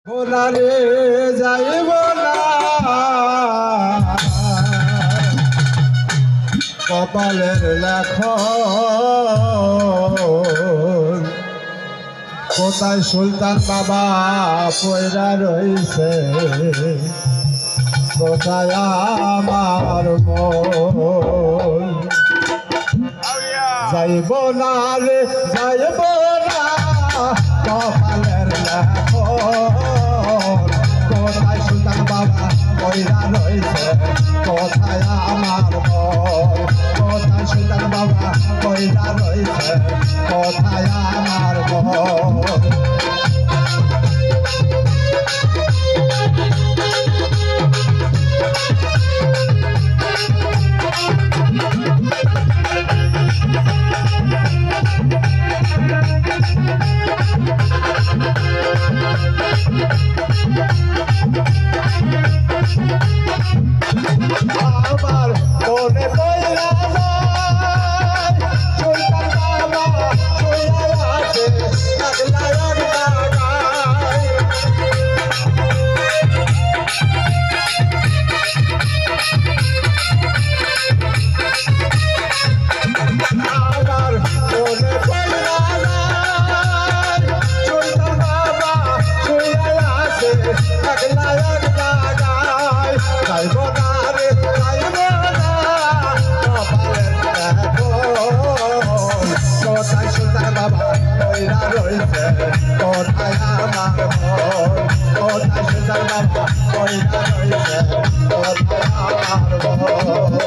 ওনারে যাইব না কপালের লেখন কোথায় সুলতান বাবা পয়রা রইছে কোথায় আমার মন যাইব না রে যাইব না কপালের লেখন কোথায় সুলতান বাবা পয়রা রইছে কোথায় আমার মন কোথায় সুলতান বাবা পয়রা রইছে কোথায় আমার মন আমার মনে পয়রা যায় সুলতান বাবা পয়রা আছে একলা একলা গায় আমার মনে পয়রা যায় সুলতান বাবা পয়রা আছে একলা একলা গায় যাইব না রে যাইব না কপালের লেখন কোথায় সুলতান বাবা পয়রা রইছে কোথায় আমার মন কোথায় সুলতান বাবা পয়রা রইছে কোথায় আমার মন